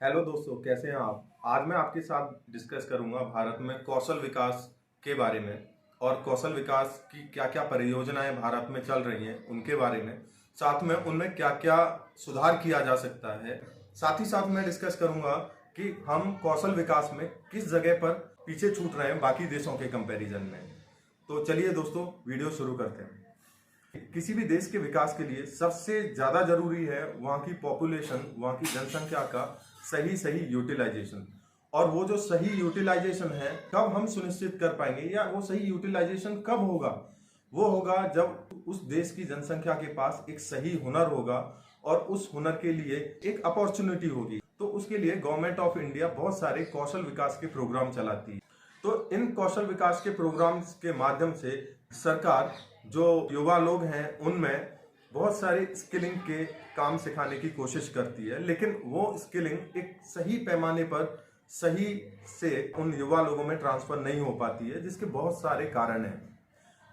Hello दोस्तों, कैसे हैं आप। आज मैं आपके साथ डिस्कस करूंगा भारत में कौशल विकास के बारे में और कौशल विकास की क्या क्या परियोजनाएं भारत में चल रही हैं उनके बारे में। साथ में उनमें क्या क्या सुधार किया जा सकता है। साथ ही साथ मैं डिस्कस करूंगा कि हम कौशल विकास में किस जगह पर पीछे छूट रहे हैं बाकी देशों के कंपैरिजन में। तो चलिए दोस्तों, वीडियो शुरू करते हैं। किसी भी देश के विकास के लिए सबसे ज्यादा जरूरी है वहाँ की पॉपुलेशन, वहाँ की जनसंख्या का सही सही यूटिलाइजेशन। और वो जो सही यूटिलाइजेशन है कब हम सुनिश्चित कर पाएंगे, या वो सही यूटिलाइजेशन कब होगा, वो होगा जब उस देश की जनसंख्या के पास एक सही हुनर होगा और उस हुनर के लिए एक अपॉर्चुनिटी होगी। तो उसके लिए गवर्नमेंट ऑफ इंडिया बहुत सारे कौशल विकास के प्रोग्राम चलाती है। तो इन कौशल विकास के प्रोग्राम्स के माध्यम से सरकार जो युवा लोग हैं उनमें बहुत सारी स्किलिंग के काम सिखाने की कोशिश करती है, लेकिन वो स्किलिंग एक सही पैमाने पर सही से उन युवा लोगों में ट्रांसफर नहीं हो पाती है, जिसके बहुत सारे कारण हैं।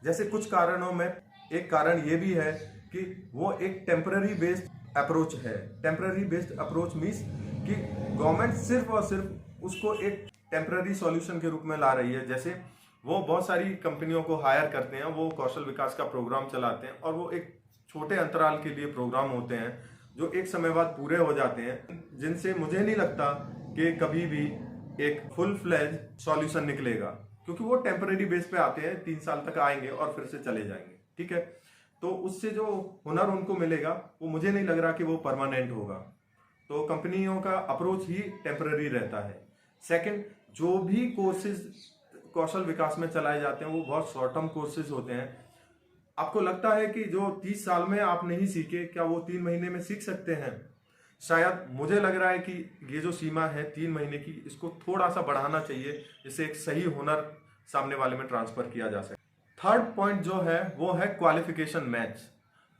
जैसे कुछ कारणों में एक कारण ये भी है कि वो एक टेम्पररी बेस्ड अप्रोच है। टेम्पररी बेस्ड अप्रोच मीन्स कि गवर्नमेंट सिर्फ और सिर्फ उसको एक टेम्पररी सॉल्यूशन के रूप में ला रही है। जैसे वो बहुत सारी कंपनियों को हायर करते हैं, वो कौशल विकास का प्रोग्राम चलाते हैं और वो एक छोटे अंतराल के लिए प्रोग्राम होते हैं जो एक समय बाद पूरे हो जाते हैं, जिनसे मुझे नहीं लगता कि कभी भी एक फुल फ्लेज सॉल्यूशन निकलेगा, क्योंकि वो टेम्पररी बेस पे आते हैं, 3 साल तक आएंगे और फिर से चले जाएंगे। ठीक है, तो उससे जो हुनर उनको मिलेगा वो मुझे नहीं लग रहा कि वो परमानेंट होगा। तो कंपनियों का अप्रोच ही टेम्पररी रहता है। सेकंड, जो भी कोर्सेज कौशल विकास में चलाए जाते हैं वो बहुत शॉर्ट टर्म कोर्सेज होते हैं। आपको लगता है कि जो 30 साल में आप नहीं सीखे, क्या वो 3 महीने में सीख सकते हैं? शायद मुझे लग रहा है कि ये जो सीमा है 3 महीने की, इसको थोड़ा सा बढ़ाना चाहिए, जिससे एक सही हुनर सामने वाले में ट्रांसफर किया जा सके। थर्ड पॉइंट जो है वो है क्वालिफिकेशन मैच।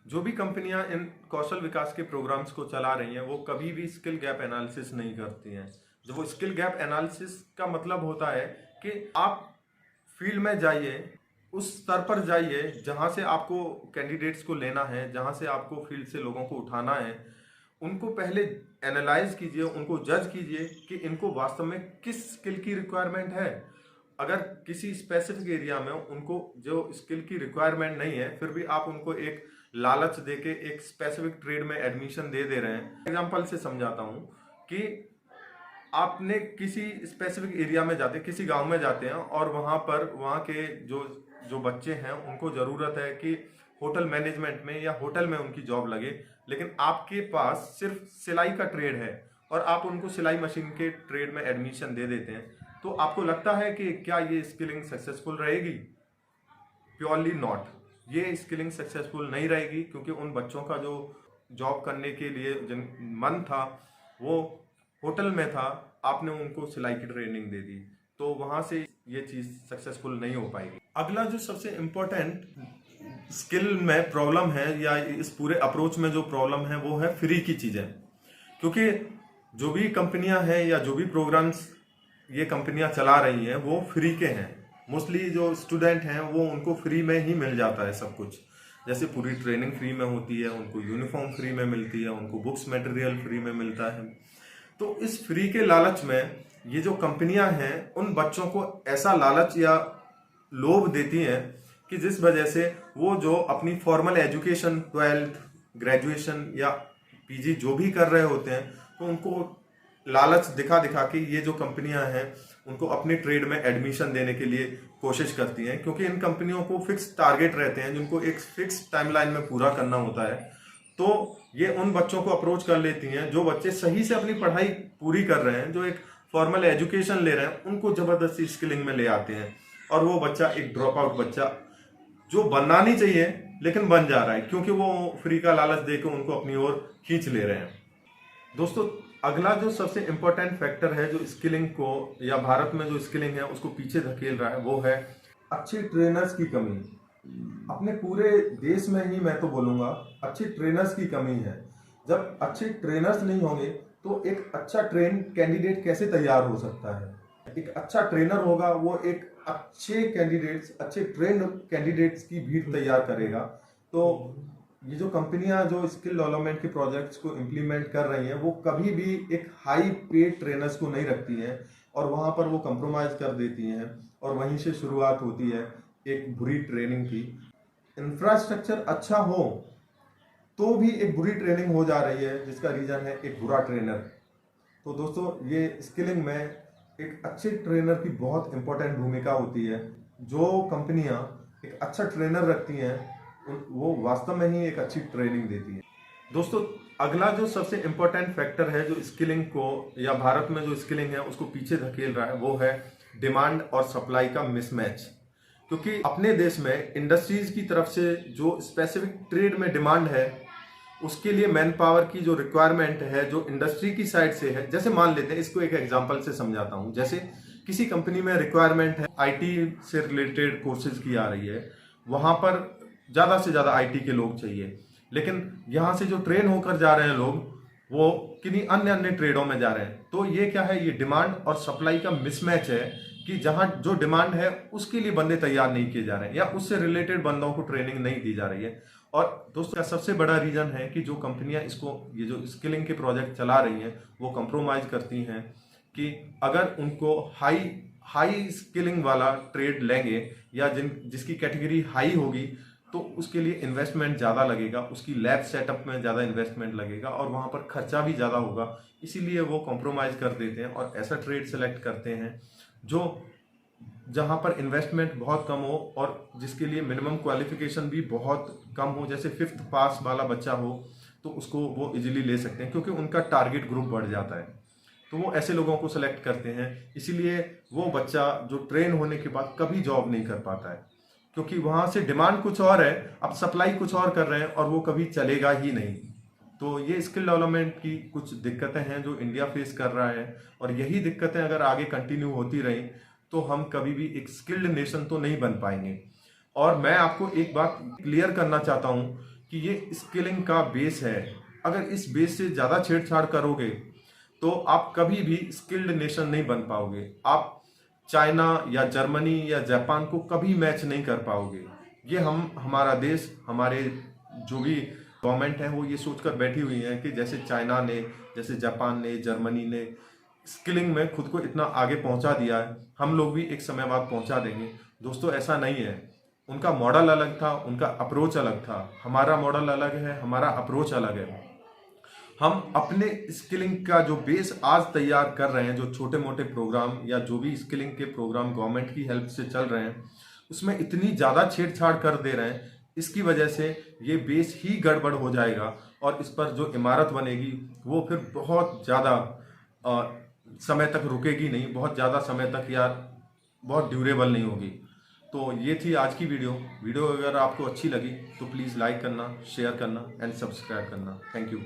जो भी कंपनियां इन कौशल विकास के प्रोग्राम्स को चला रही हैं वो कभी भी स्किल गैप एनालिसिस नहीं करती हैं। जो वो स्किल गैप एनालिसिस का मतलब होता है कि आप फील्ड में जाइए, उस स्तर पर जाइए जहां से आपको कैंडिडेट्स को लेना है, जहां से आपको फील्ड से लोगों को उठाना है। उनको पहले एनालाइज कीजिए, उनको जज कीजिए कि इनको वास्तव में किस स्किल की रिक्वायरमेंट है। अगर किसी स्पेसिफिक एरिया में उनको जो स्किल की रिक्वायरमेंट नहीं है, फिर भी आप उनको एक लालच देके एक स्पेसिफिक ट्रेड में एडमिशन दे रहे हैं। एग्जाम्पल से समझाता हूं कि आपने किसी स्पेसिफिक एरिया में जाते, किसी गांव में जाते हैं और वहां पर वहां के जो जो बच्चे हैं उनको जरूरत है कि होटल मैनेजमेंट में या होटल में उनकी जॉब लगे, लेकिन आपके पास सिर्फ सिलाई का ट्रेड है और आप उनको सिलाई मशीन के ट्रेड में एडमिशन दे देते हैं। तो आपको लगता है कि क्या ये स्किलिंग सक्सेसफुल रहेगी? Purely not. ये स्किलिंग सक्सेसफुल नहीं रहेगी, क्योंकि उन बच्चों का जो जॉब करने के लिए जिन मन था वो होटल में था, आपने उनको सिलाई की ट्रेनिंग दे दी, तो वहां से ये चीज सक्सेसफुल नहीं हो पाएगी। अगला जो सबसे इम्पोर्टेंट स्किल में प्रॉब्लम है, या इस पूरे अप्रोच में जो प्रॉब्लम है, वो है फ्री की चीजें। क्योंकि जो भी कंपनियां हैं या जो भी प्रोग्राम्स ये कंपनियां चला रही हैं वो फ्री के हैं। मोस्टली जो स्टूडेंट हैं वो उनको फ्री में ही मिल जाता है सब कुछ। जैसे पूरी ट्रेनिंग फ्री में होती है, उनको यूनिफॉर्म फ्री में मिलती है, उनको बुक्स मटेरियल फ्री में मिलता है। तो इस फ्री के लालच में ये जो कंपनियां हैं उन बच्चों को ऐसा लालच या लोभ देती हैं कि जिस वजह से वो जो अपनी फॉर्मल एजुकेशन 12th ग्रेजुएशन या पीजी जो भी कर रहे होते हैं, तो उनको लालच दिखा दिखा के ये जो कंपनियां हैं उनको अपने ट्रेड में एडमिशन देने के लिए कोशिश करती हैं, क्योंकि इन कंपनियों को फिक्स टारगेट रहते हैं जिनको एक फिक्स टाइमलाइन में पूरा करना होता है। तो ये उन बच्चों को अप्रोच कर लेती हैं जो बच्चे सही से अपनी पढ़ाई पूरी कर रहे हैं, जो एक फॉर्मल एजुकेशन ले रहे हैं, उनको जबरदस्ती स्किलिंग में ले आते हैं। और वो बच्चा एक ड्रॉप आउट बच्चा जो बनना नहीं चाहिए लेकिन बन जा रहा है, क्योंकि वो फ्री का लालच देकर उनको अपनी ओर खींच ले रहे हैं। दोस्तों, अगला जो सबसे इंपॉर्टेंट फैक्टर है जो स्किलिंग को या भारत में जो स्किलिंग है उसको पीछे धकेल रहा है, वो है अच्छे ट्रेनर्स की कमी। अपने पूरे देश में ही मैं तो बोलूंगा अच्छे ट्रेनर्स की कमी है। जब अच्छे ट्रेनर्स नहीं होंगे तो एक अच्छा ट्रेन कैंडिडेट कैसे तैयार हो सकता है? एक अच्छा ट्रेनर होगा वो एक अच्छे कैंडिडेट्स, अच्छे ट्रेन कैंडिडेट्स की भीड़ तैयार करेगा। तो ये जो कंपनियां जो स्किल डेवलपमेंट के प्रोजेक्ट्स को इम्प्लीमेंट कर रही हैं वो कभी भी एक हाई पेड ट्रेनर्स को नहीं रखती हैं और वहाँ पर वो कंप्रोमाइज़ कर देती हैं और वहीं से शुरुआत होती है एक बुरी ट्रेनिंग की। इंफ्रास्ट्रक्चर अच्छा हो तो भी एक बुरी ट्रेनिंग हो जा रही है, जिसका रीज़न है एक बुरा ट्रेनर। तो दोस्तों, ये स्किलिंग में एक अच्छे ट्रेनर की बहुत इंपॉर्टेंट भूमिका होती है। जो कंपनियां एक अच्छा ट्रेनर रखती हैं वो वास्तव में ही एक अच्छी ट्रेनिंग देती हैं। दोस्तों, अगला जो सबसे इम्पोर्टेंट फैक्टर है जो स्किलिंग को या भारत में जो स्किलिंग है उसको पीछे धकेल रहा है वो है डिमांड और सप्लाई का मिसमैच। क्योंकि अपने देश में इंडस्ट्रीज की तरफ से जो स्पेसिफिक ट्रेड में डिमांड है उसके लिए मैन पावर की जो रिक्वायरमेंट है जो इंडस्ट्री की साइड से है, जैसे मान लेते हैं, इसको एक एग्जांपल से समझाता हूं। जैसे किसी कंपनी में रिक्वायरमेंट है आईटी से रिलेटेड कोर्सेज की आ रही है, वहां पर ज्यादा से ज्यादा आईटी के लोग चाहिए, लेकिन यहां से जो ट्रेन होकर जा रहे हैं लोग वो किन्हीं अन्य अन्य ट्रेडों में जा रहे हैं। तो ये क्या है, ये डिमांड और सप्लाई का मिसमैच है कि जहां जो डिमांड है उसके लिए बंदे तैयार नहीं किए जा रहे हैं या उससे रिलेटेड बंदों को ट्रेनिंग नहीं दी जा रही है। और दोस्तों, सबसे बड़ा रीजन है कि जो कंपनियां इसको ये जो स्किलिंग के प्रोजेक्ट चला रही हैं वो कंप्रोमाइज करती हैं कि अगर उनको हाई स्किलिंग वाला ट्रेड लेंगे या जिसकी कैटेगरी हाई होगी तो उसके लिए इन्वेस्टमेंट ज़्यादा लगेगा, उसकी लैब सेटअप में ज़्यादा इन्वेस्टमेंट लगेगा और वहाँ पर खर्चा भी ज़्यादा होगा। इसीलिए वो कॉम्प्रोमाइज़ कर देते हैं और ऐसा ट्रेड सेलेक्ट करते हैं जो जहाँ पर इन्वेस्टमेंट बहुत कम हो और जिसके लिए मिनिमम क्वालिफिकेशन भी बहुत कम हो। जैसे 5th पास वाला बच्चा हो तो उसको वो इजीली ले सकते हैं क्योंकि उनका टारगेट ग्रुप बढ़ जाता है। तो वो ऐसे लोगों को सेलेक्ट करते हैं, इसीलिए वो बच्चा जो ट्रेन होने के बाद कभी जॉब नहीं कर पाता है क्योंकि वहाँ से डिमांड कुछ और है, अब सप्लाई कुछ और कर रहे हैं और वो कभी चलेगा ही नहीं। तो ये स्किल डेवलपमेंट की कुछ दिक्कतें हैं जो इंडिया फेस कर रहा है और यही दिक्कतें अगर आगे कंटिन्यू होती रहीं तो हम कभी भी एक स्किल्ड नेशन तो नहीं बन पाएंगे। और मैं आपको एक बात क्लियर करना चाहता हूं कि ये स्किलिंग का बेस है, अगर इस बेस से ज़्यादा छेड़छाड़ करोगे तो आप कभी भी स्किल्ड नेशन नहीं बन पाओगे। आप चाइना या जर्मनी या जापान को कभी मैच नहीं कर पाओगे। ये हमारा देश, हमारे जो भी गवर्नमेंट है वो ये सोचकर बैठी हुई है कि जैसे चाइना ने, जैसे जापान ने, जर्मनी ने स्किलिंग में खुद को इतना आगे पहुंचा दिया है, हम लोग भी एक समय बाद पहुंचा देंगे। दोस्तों, ऐसा नहीं है। उनका मॉडल अलग था, उनका अप्रोच अलग था, हमारा मॉडल अलग है, हमारा अप्रोच अलग है। हम अपने स्किलिंग का जो बेस आज तैयार कर रहे हैं, जो छोटे मोटे प्रोग्राम या जो भी स्किलिंग के प्रोग्राम गवर्नमेंट की हेल्प से चल रहे हैं, उसमें इतनी ज़्यादा छेड़छाड़ कर दे रहे हैं, इसकी वजह से ये बेस ही गड़बड़ हो जाएगा और इस पर जो इमारत बनेगी वो फिर बहुत ज़्यादा समय तक रुकेगी नहीं, बहुत ज़्यादा समय तक या बहुत ड्यूरेबल नहीं होगी। तो ये थी आज की वीडियो अगर आपको अच्छी लगी तो प्लीज़ लाइक करना, शेयर करना एंड सब्सक्राइब करना। Thank you.